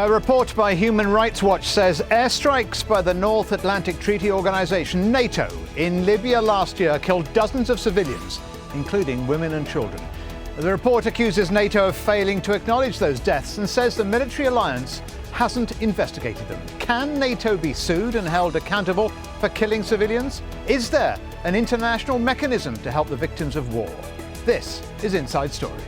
A report by Human Rights Watch says airstrikes by the North Atlantic Treaty Organization, NATO, in Libya last year killed dozens of civilians, including women and children. The report accuses NATO of failing to acknowledge those deaths and says the military alliance hasn't investigated them. Can NATO be sued and held accountable for killing civilians? Is there an international mechanism to help the victims of war? This is Inside Story.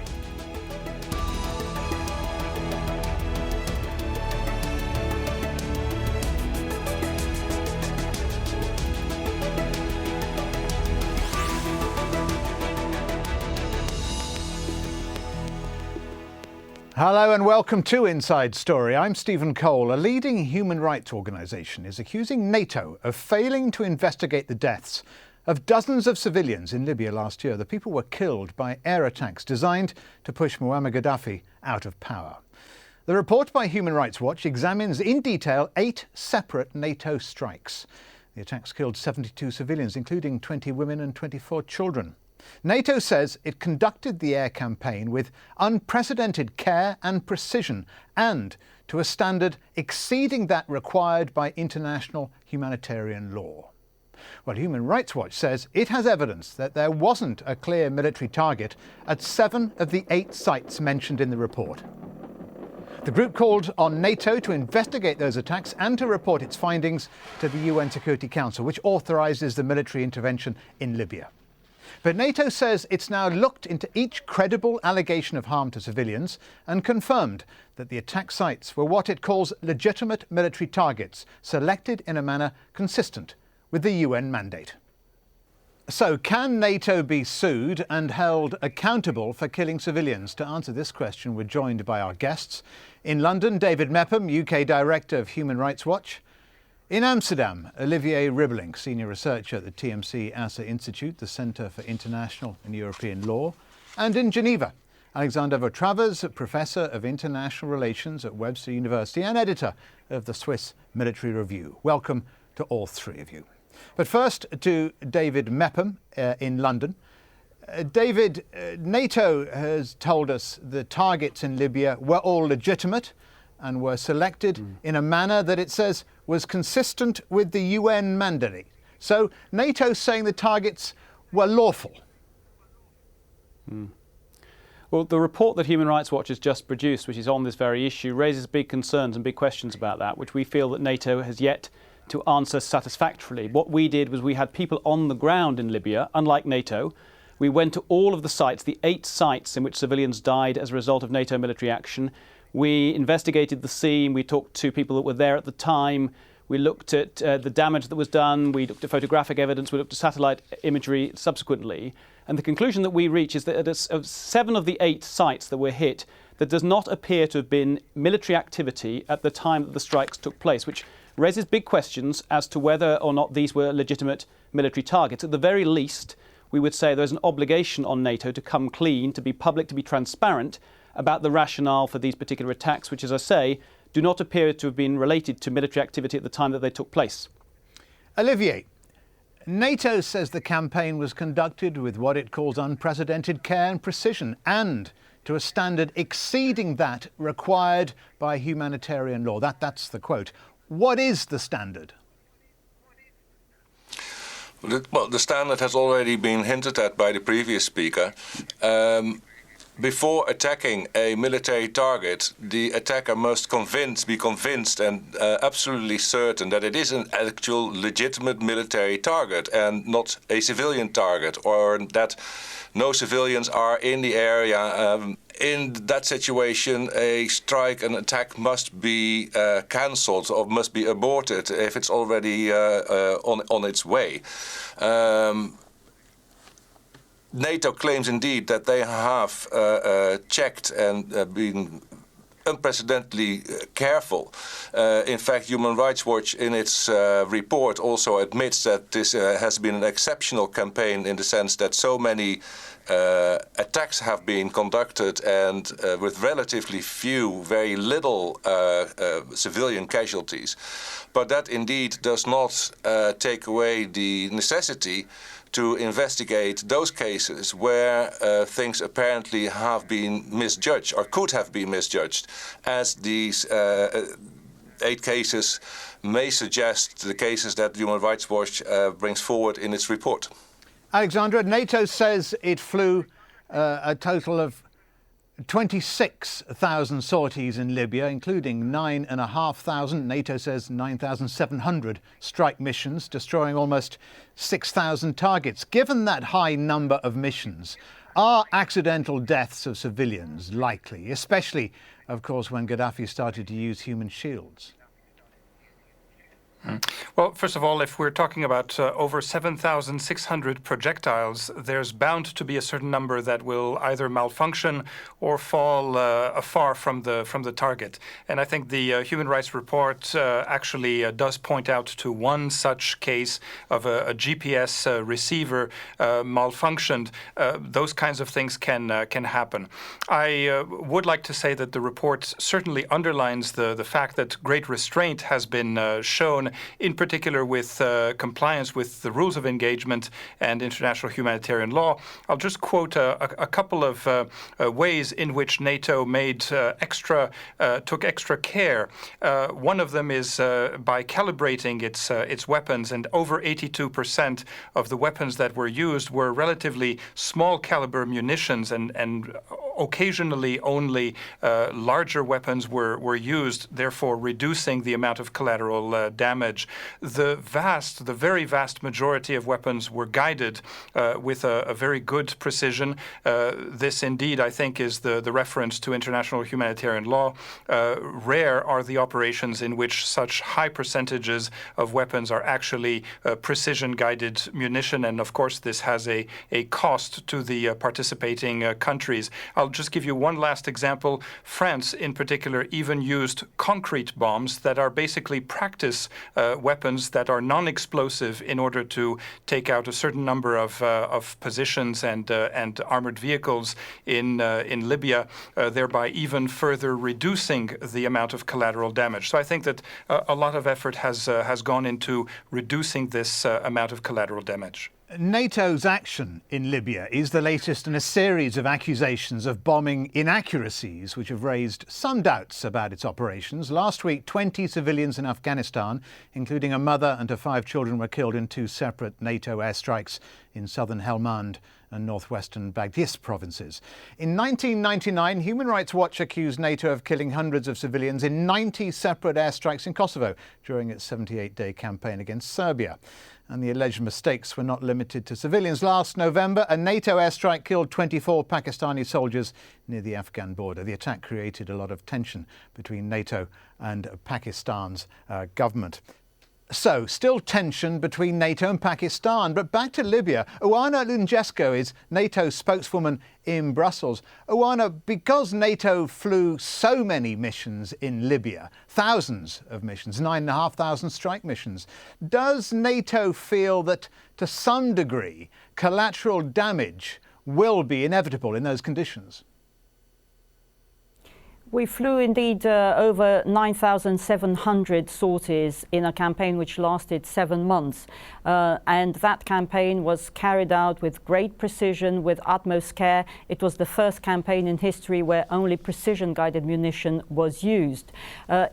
Hello and welcome to Inside Story. I'm Stephen Cole. A leading human rights organisation is accusing NATO of failing to investigate the deaths of dozens of civilians in Libya last year. The people were killed by air attacks designed to push Muammar Gaddafi out of power. The report by Human Rights Watch examines in detail 8 separate NATO strikes. The attacks killed 72 civilians, including 20 women and 24 children. NATO says it conducted the air campaign with unprecedented care and precision and to a standard exceeding that required by international humanitarian law. Well, Human Rights Watch says it has evidence that there wasn't a clear military target at 7 of the 8 sites mentioned in the report. The group called on NATO to investigate those attacks and to report its findings to the UN Security Council, which authorises the military intervention in Libya. But NATO says it's now looked into each credible allegation of harm to civilians and confirmed that the attack sites were what it calls legitimate military targets, selected in a manner consistent with the UN mandate. So, can NATO be sued and held accountable for killing civilians? To answer this question, we're joined by our guests. In London, David Mepham, UK Director of Human Rights Watch. In Amsterdam, Olivier Ribbelink, Senior Researcher at the TMC Assa Institute, the Centre for International and European Law. And in Geneva, Alexandre Vautravers, Professor of International Relations at Webster University and Editor of the Swiss Military Review. Welcome to all three of you. But first to David Mepham in London. David, NATO has told us the targets in Libya were all legitimate and were selected in a manner that it says was consistent with the UN mandate. So NATO's saying the targets were lawful. Well, the report that Human Rights Watch has just produced, which is on this very issue, raises big concerns and big questions about that, which we feel that NATO has yet to answer satisfactorily. What we did was we had people on the ground in Libya, unlike NATO. We went to all of the sites, the 8 sites in which civilians died as a result of NATO military action. We investigated the scene, we talked to people that were there at the time, we looked at the damage that was done, we looked at photographic evidence, we looked at satellite imagery subsequently. And the conclusion that we reach is that of 7 of the 8 sites that were hit, there does not appear to have been military activity at the time that the strikes took place, which raises big questions as to whether or not these were legitimate military targets. At the very least, we would say there's an obligation on NATO to come clean, to be public, to be transparent about the rationale for these particular attacks, which, as I say, do not appear to have been related to military activity at the time that they took place. Olivier, NATO says the campaign was conducted with what it calls unprecedented care and precision and to a standard exceeding that required by humanitarian law. That's the quote. What is the standard? Well, the standard has already been hinted at by the previous speaker. Before attacking a military target, the attacker must be convinced and absolutely certain that it is an actual legitimate military target and not a civilian target, or that no civilians are in the area. In that situation, a strike, an attack must be cancelled or must be aborted if it's already on its way. NATO claims indeed that they have checked and been unprecedentedly careful. In fact, Human Rights Watch in its report also admits that this has been an exceptional campaign in the sense that so many attacks have been conducted and with relatively few, very little civilian casualties. But that indeed does not take away the necessity to investigate those cases where things apparently have been misjudged or could have been misjudged, as these 8 cases may suggest the cases that Human Rights Watch brings forward in its report. Alexandra, NATO says it flew a total of 26,000 sorties in Libya, including 9,500, NATO says 9,700 strike missions, destroying almost 6,000 targets. Given that high number of missions, are accidental deaths of civilians likely, especially, of course, when Gaddafi started to use human shields? Well, first of all, if we're talking about over 7,600 projectiles, there's bound to be a certain number that will either malfunction or fall afar from the target. And I think the Human Rights Report actually does point out to one such case of a GPS receiver malfunctioned. Those kinds of things can happen. I would like to say that the report certainly underlines the fact that great restraint has been shown, in particular with compliance with the rules of engagement and international humanitarian law. I'll just quote a couple of ways in which NATO took extra care. One of them is by calibrating its weapons, and over 82% of the weapons that were used were relatively small caliber munitions, and occasionally only larger weapons were used, therefore reducing the amount of collateral damage. The very vast majority of weapons were guided with a very good precision. This indeed, I think, is the reference to international humanitarian law. Rare are the operations in which such high percentages of weapons are actually precision-guided munition, and of course this has a cost to the participating countries. I'll just give you one last example. France, in particular, even used concrete bombs that are basically practice weapons that are non-explosive in order to take out a certain number of positions and armored vehicles in Libya, thereby even further reducing the amount of collateral damage. So I think that a lot of effort has gone into reducing this amount of collateral damage. NATO's action in Libya is the latest in a series of accusations of bombing inaccuracies which have raised some doubts about its operations. Last week, 20 civilians in Afghanistan, including a mother and her 5 children, were killed in 2 separate NATO airstrikes in southern Helmand and northwestern Baghdad provinces. In 1999, Human Rights Watch accused NATO of killing hundreds of civilians in 90 separate airstrikes in Kosovo during its 78-day campaign against Serbia. And the alleged mistakes were not limited to civilians. Last November, a NATO airstrike killed 24 Pakistani soldiers near the Afghan border. The attack created a lot of tension between NATO and Pakistan's government. So, still tension between NATO and Pakistan. But back to Libya. Oana Lungesco is NATO's spokeswoman in Brussels. Oana, because NATO flew so many missions in Libya, thousands of missions, 9,500 strike missions, does NATO feel that, to some degree, collateral damage will be inevitable in those conditions? We flew indeed over 9,700 sorties in a campaign which lasted 7 months. And that campaign was carried out with great precision, with utmost care. It was the first campaign in history where only precision-guided munition was used.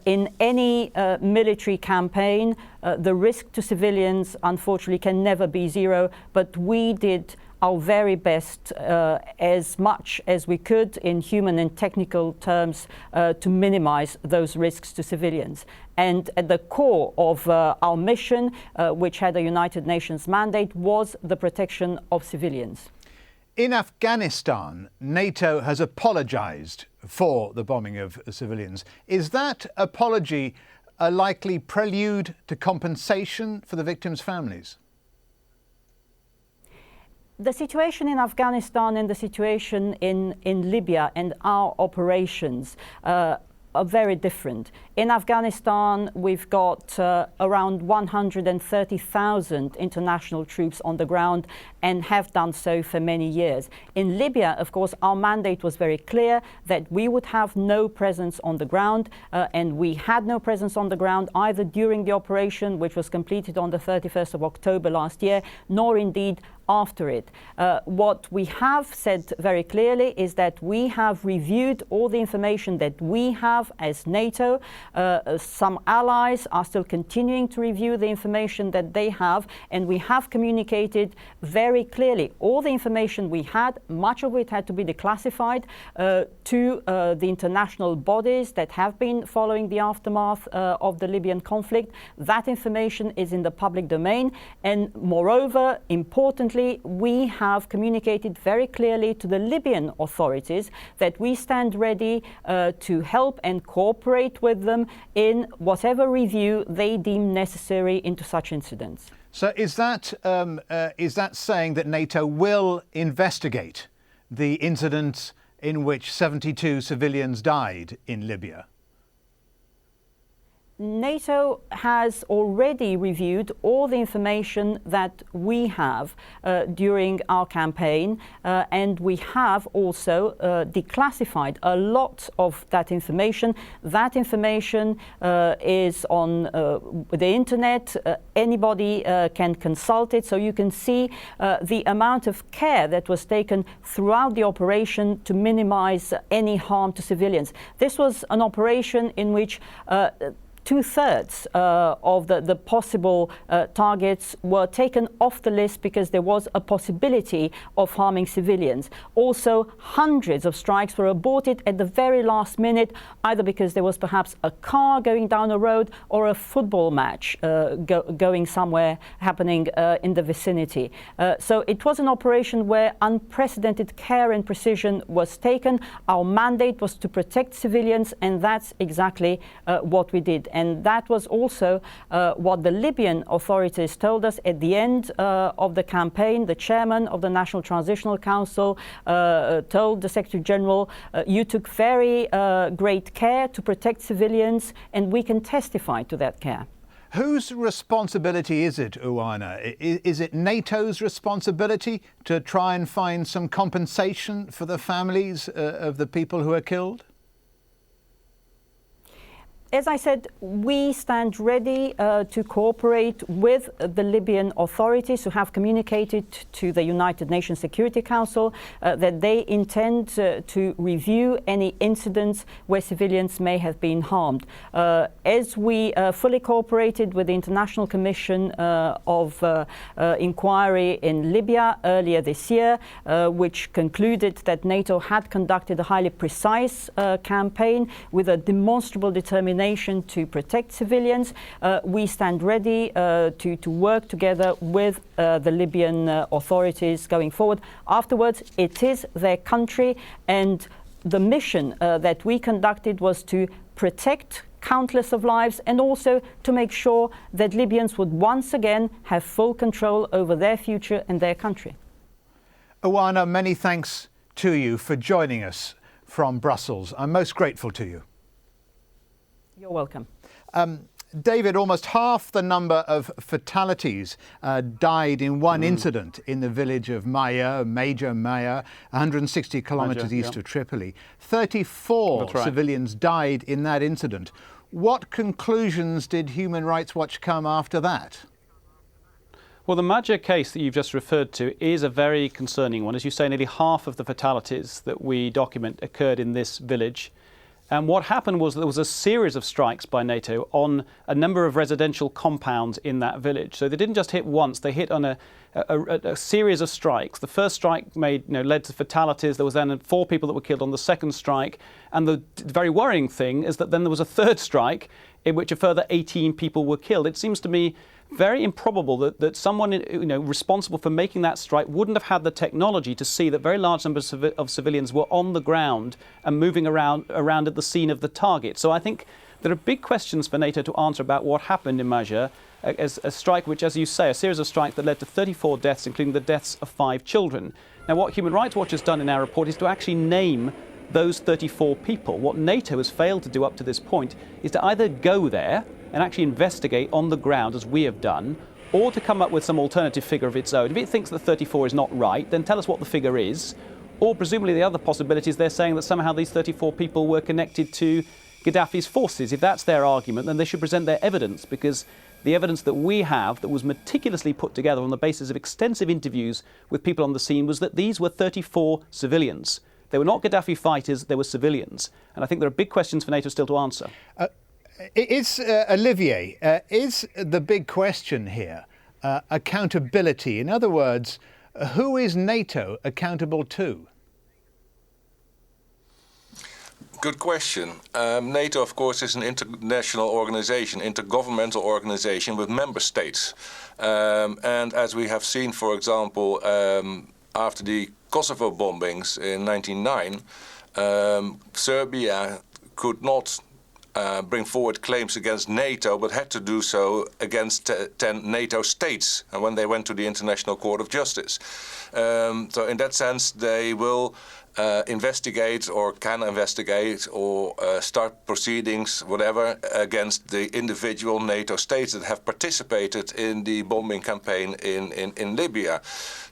In any military campaign, the risk to civilians, unfortunately, can never be zero, but we did our very best, as much as we could in human and technical terms, to minimize those risks to civilians. And at the core of our mission, which had a United Nations mandate, was the protection of civilians. In Afghanistan, NATO has apologized for the bombing of civilians. Is that apology a likely prelude to compensation for the victims' families? The situation in Afghanistan and the situation in Libya and our operations are very different. In Afghanistan, we've got around 130,000 international troops on the ground and have done so for many years. In Libya, of course, our mandate was very clear that we would have no presence on the ground, and we had no presence on the ground either during the operation, which was completed on the 31st of October last year, nor indeed after it. What we have said very clearly is that we have reviewed all the information that we have as NATO. Some allies are still continuing to review the information that they have, and we have communicated very clearly all the information we had, much of it had to be declassified, to the international bodies that have been following the aftermath of the Libyan conflict. That information is in the public domain, and moreover, importantly, we have communicated very clearly to the Libyan authorities that we stand ready to help and cooperate with them in whatever review they deem necessary into such incidents. So is that saying that NATO will investigate the incident in which 72 civilians died in Libya? NATO has already reviewed all the information that we have during our campaign, and we have also declassified a lot of that information. That information is on the internet. Anybody can consult it, so you can see the amount of care that was taken throughout the operation to minimize any harm to civilians. This was an operation in which 2/3 of the possible targets were taken off the list because there was a possibility of harming civilians. Also, hundreds of strikes were aborted at the very last minute, either because there was perhaps a car going down a road or a football match going somewhere happening in the vicinity. So it was an operation where unprecedented care and precision was taken. Our mandate was to protect civilians, and that's exactly what we did. And that was also what the Libyan authorities told us at the end of the campaign. The chairman of the National Transitional Council told the Secretary General, you took very great care to protect civilians, and we can testify to that care. Whose responsibility is it, Oana? Is it NATO's responsibility to try and find some compensation for the families of the people who are killed? As I said, we stand ready to cooperate with the Libyan authorities who have communicated to the United Nations Security Council that they intend to review any incidents where civilians may have been harmed. As we fully cooperated with the International Commission of Inquiry in Libya earlier this year, which concluded that NATO had conducted a highly precise campaign with a demonstrable determination to protect civilians, we stand ready to work together with the Libyan authorities going forward. Afterwards, it is their country, and the mission that we conducted was to protect countless of lives and also to make sure that Libyans would once again have full control over their future and their country. Oana, many thanks to you for joining us from Brussels. I'm most grateful to you. You're welcome. David, almost half the number of fatalities died in one incident in the village of Major Maya, 160 kilometres east of Tripoli. 34 civilians died in that incident. What conclusions did Human Rights Watch come after that? Well, the Major case that you've just referred to is a very concerning one. As you say, nearly half of the fatalities that we document occurred in this village. And what happened was there was a series of strikes by NATO on a number of residential compounds in that village. So they didn't just hit once, they hit on a series of strikes. The first strike led to fatalities. There was then 4 people that were killed on the second strike. And the very worrying thing is that then there was a third strike in which a further 18 people were killed. It seems to me very improbable that someone responsible for making that strike wouldn't have had the technology to see that very large numbers of civilians were on the ground and moving around at the scene of the target. So I think there are big questions for NATO to answer about what happened in Major, as a strike which, as you say, a series of strikes that led to 34 deaths, including the deaths of 5 children. Now, what Human Rights Watch has done in our report is to actually name those 34 people. What NATO has failed to do up to this point is to either go there and actually investigate on the ground, as we have done, or to come up with some alternative figure of its own. If it thinks that 34 is not right, then tell us what the figure is. Or presumably the other possibility is they're saying that somehow these 34 people were connected to Gaddafi's forces. If that's their argument, then they should present their evidence, because The evidence that we have, that was meticulously put together on the basis of extensive interviews with people on the scene, was that these were 34 civilians. They were not Gaddafi fighters, they were civilians. And I think there are big questions for NATO still to answer. Olivier, is the big question here accountability? In other words, who is NATO accountable to? Good question. NATO, of course, is an international organization, intergovernmental organization with member states. And as we have seen, for example, after the Kosovo bombings in 1999, Serbia could not bring forward claims against NATO, but had to do so against 10 NATO states when they went to the International Court of Justice. So in that sense, they will investigate or can investigate or start proceedings, whatever, against the individual NATO states that have participated in the bombing campaign in Libya.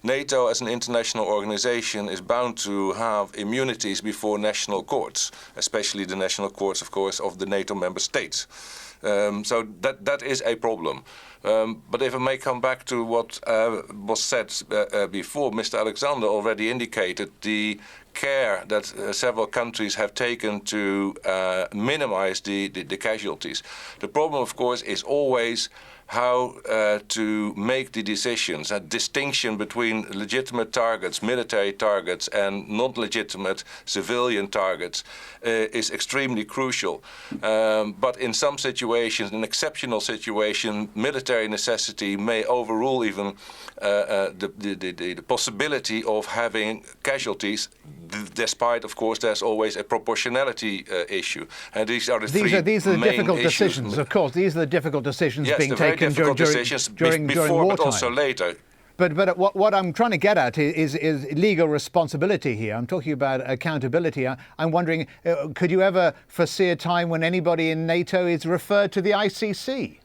NATO, as an international organization, is bound to have immunities before national courts, especially the national courts, of course, of the NATO member states. So that is a problem. But if I may come back to what was said before, Mr. Alexander already indicated the care that several countries have taken to minimize the casualties. The problem, of course, is always how to make the decisions. A distinction between legitimate targets, military targets, and non-legitimate civilian targets is extremely crucial. But in some situations, in exceptional situations, military necessity may overrule even the possibility of having casualties. Despite, of course, there's always a proportionality issue, and these are the these are the main difficult issues. decisions. Of course, these are the difficult decisions yes, being the very taken difficult during decisions during before, wartime. but also later. But what I'm trying to get at is legal responsibility here. I'm talking about accountability. I'm wondering, could you ever foresee a time when anybody in NATO is referred to the ICC?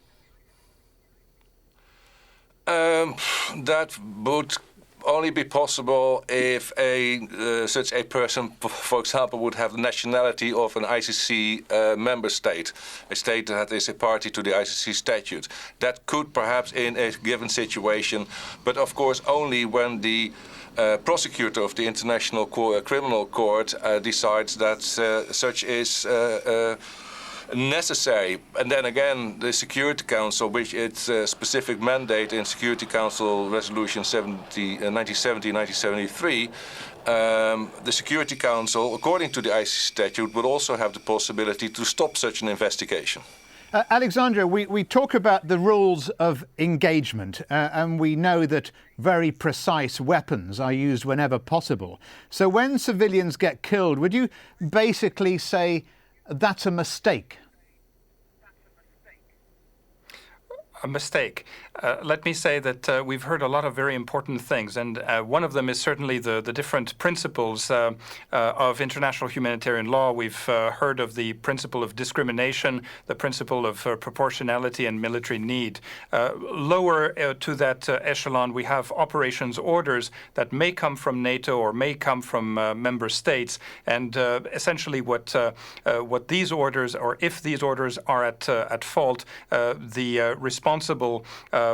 That would only be possible if such a person, for example, would have the nationality of an ICC member state, a state that is a party to the ICC statute. That could perhaps in a given situation, but of course only when the prosecutor of the International Criminal Court decides that such is necessary. And then again, the Security Council, which its specific mandate in Security Council Resolution 1970-1973, the Security Council, according to the ICC statute, would also have the possibility to stop such an investigation. Alexandra, we talk about the rules of engagement, and we know that very precise weapons are used whenever possible. So when civilians get killed, would you basically say that's a mistake? A mistake. Let me say that we've heard a lot of very important things, and one of them is certainly the different principles of international humanitarian law. We've heard of the principle of discrimination, the principle of proportionality and military need. Lower to that echelon, we have operations orders that may come from NATO or may come from member states, and essentially what these orders, or if these orders are at fault, the responsible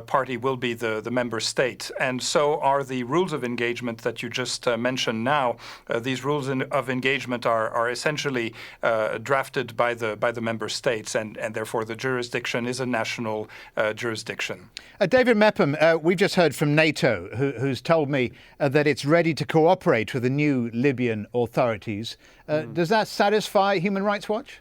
party will be the member state. And so are the rules of engagement that you just mentioned now. These rules of engagement are essentially drafted by the member states, and therefore the jurisdiction is a national jurisdiction. David Mepham, we've just heard from NATO, who's told me that it's ready to cooperate with the new Libyan authorities. Does that satisfy Human Rights Watch?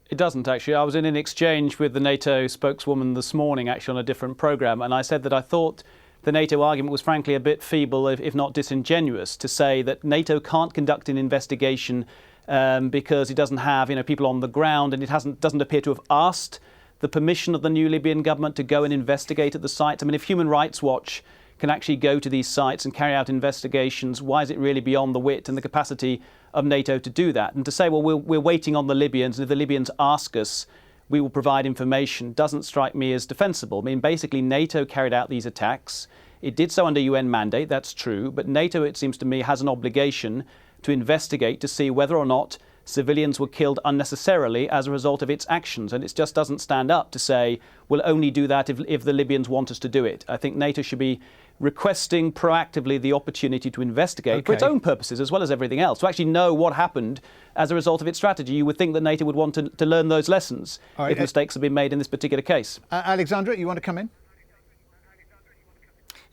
It doesn't, actually. I was in an exchange with the NATO spokeswoman this morning, actually, on a different programme, and I said that I thought the NATO argument was frankly a bit feeble, if not disingenuous, to say that NATO can't conduct an investigation because it doesn't have people on the ground, and it doesn't appear to have asked the permission of the new Libyan government to go and investigate at the sites. I mean, if Human Rights Watch can actually go to these sites and carry out investigations, why is it really beyond the wit and the capacity of NATO to do that? And to say, well, we're waiting on the Libyans, and if the Libyans ask us, we will provide information, doesn't strike me as defensible. I mean, basically, NATO carried out these attacks. It did so under UN mandate, that's true, but NATO, it seems to me, has an obligation to investigate to see whether or not civilians were killed unnecessarily as a result of its actions. And it just doesn't stand up to say, we'll only do that if the Libyans want us to do it. I think NATO should be requesting proactively the opportunity to investigate for its own purposes as well as everything else, to actually know what happened as a result of its strategy. You would think that NATO would want to learn those lessons if mistakes have been made in this particular case. Alexandra, you want to come in?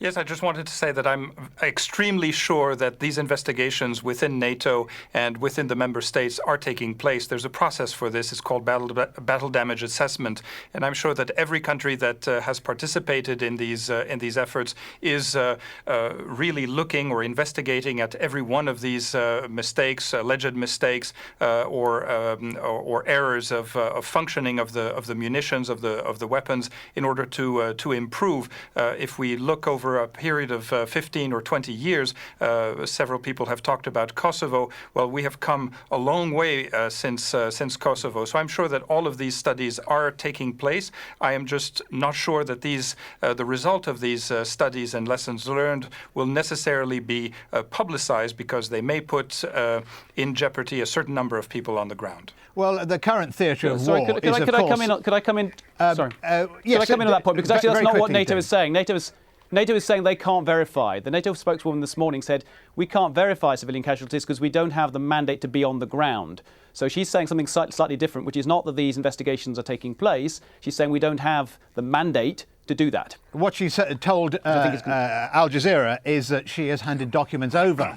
Yes, I just wanted to say that I'm extremely sure that these investigations within NATO and within the member states are taking place. There's a process for this. It's called battle damage assessment, and I'm sure that every country that has participated in these efforts is really looking or investigating at every one of these mistakes, alleged mistakes, or errors of functioning of the munitions, of the weapons, in order to improve. If we look over a period of 15 or 20 years, several people have talked about Kosovo. Well, we have come a long way since Kosovo. So I'm sure that all of these studies are taking place. I am just not sure that the result of these studies and lessons learned will necessarily be publicized, because they may put in jeopardy a certain number of people on the ground. Well, the current theatre of Sorry, war could I come in? Could I come in? Sorry. Yes, could I come in on that point? Because actually, that's not what NATO is is saying. NATO is saying they can't verify. The NATO spokeswoman this morning said, we can't verify civilian casualties because we don't have the mandate to be on the ground. So she's saying something slightly different, which is not that these investigations are taking place. She's saying we don't have the mandate to do that. What she told Al Jazeera is that she has handed documents over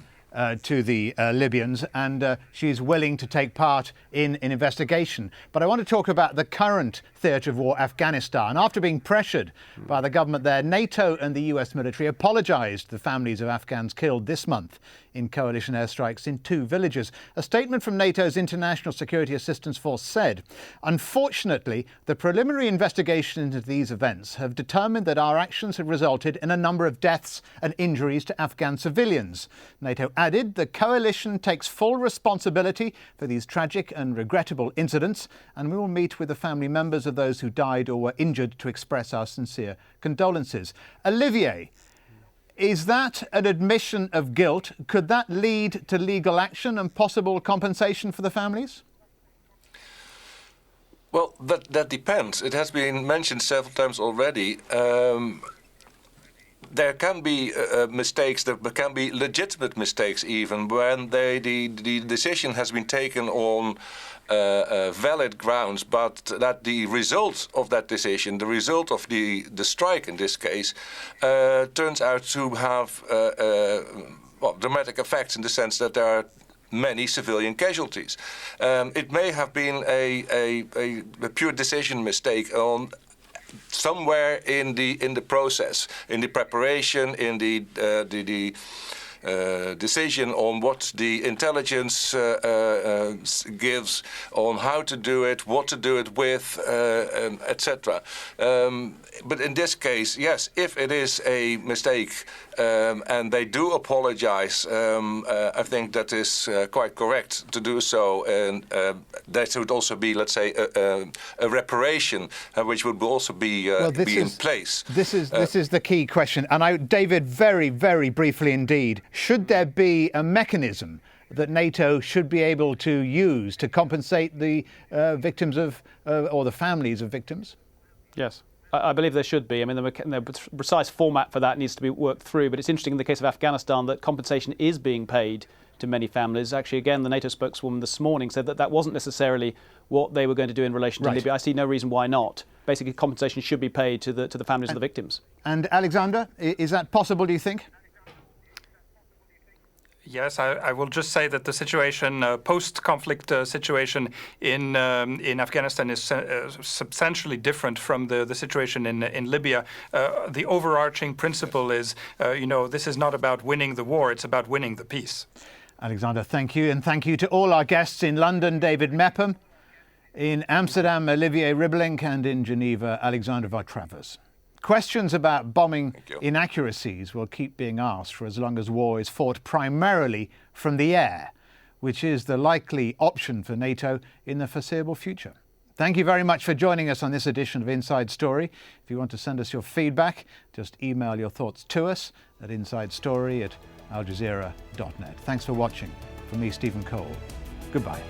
to the Libyans, and she's willing to take part in an investigation. But I want to talk about the current theatre of war, Afghanistan. After being pressured by the government there, NATO and the US military apologised to the families of Afghans killed this month in coalition airstrikes in 2 villages. A statement from NATO's International Security Assistance Force said, "Unfortunately, the preliminary investigation into these events have determined that our actions have resulted in a number of deaths and injuries to Afghan civilians." NATO added, "The coalition takes full responsibility for these tragic and regrettable incidents, and we will meet with the family members of those who died or were injured to express our sincere condolences." Olivier, is that an admission of guilt? Could that lead to legal action and possible compensation for the families? Well, that depends. It has been mentioned several times already. There can be mistakes, there can be legitimate mistakes even, when the decision has been taken on valid grounds, but that the result of that decision, the result of the strike in this case, turns out to have dramatic effects in the sense that there are many civilian casualties. It may have been a pure decision mistake on somewhere in the process, in the preparation, in the decision on what the intelligence gives on how to do it, what to do it with, etc. But in this case, yes, if it is a mistake and they do apologize, I think that is quite correct to do so. And that would also be, let's say, a reparation, which would also be in place. This is the key question. And David, very, very briefly indeed, should there be a mechanism that NATO should be able to use to compensate the victims of, or the families of victims? Yes. I believe there should be. I mean, the precise format for that needs to be worked through. But it's interesting in the case of Afghanistan that compensation is being paid to many families. Actually, again, the NATO spokeswoman this morning said that wasn't necessarily what they were going to do in relation to Libya. I see no reason why not. Basically, compensation should be paid to the families of the victims. And Alexander, is that possible, do you think? Yes, I will just say that the situation, post-conflict situation in Afghanistan is substantially different from the situation in Libya. The overarching principle is, this is not about winning the war, it's about winning the peace. Alexander, thank you. And thank you to all our guests in London, David Mepham, in Amsterdam, Olivier Ribbelink, and in Geneva, Alexandre Vautravers. Questions about bombing inaccuracies will keep being asked for as long as war is fought primarily from the air, which is the likely option for NATO in the foreseeable future. Thank you very much for joining us on this edition of Inside Story. If you want to send us your feedback, just email your thoughts to us at insidestory@aljazeera.net. Thanks for watching. From me, Stephen Cole. Goodbye.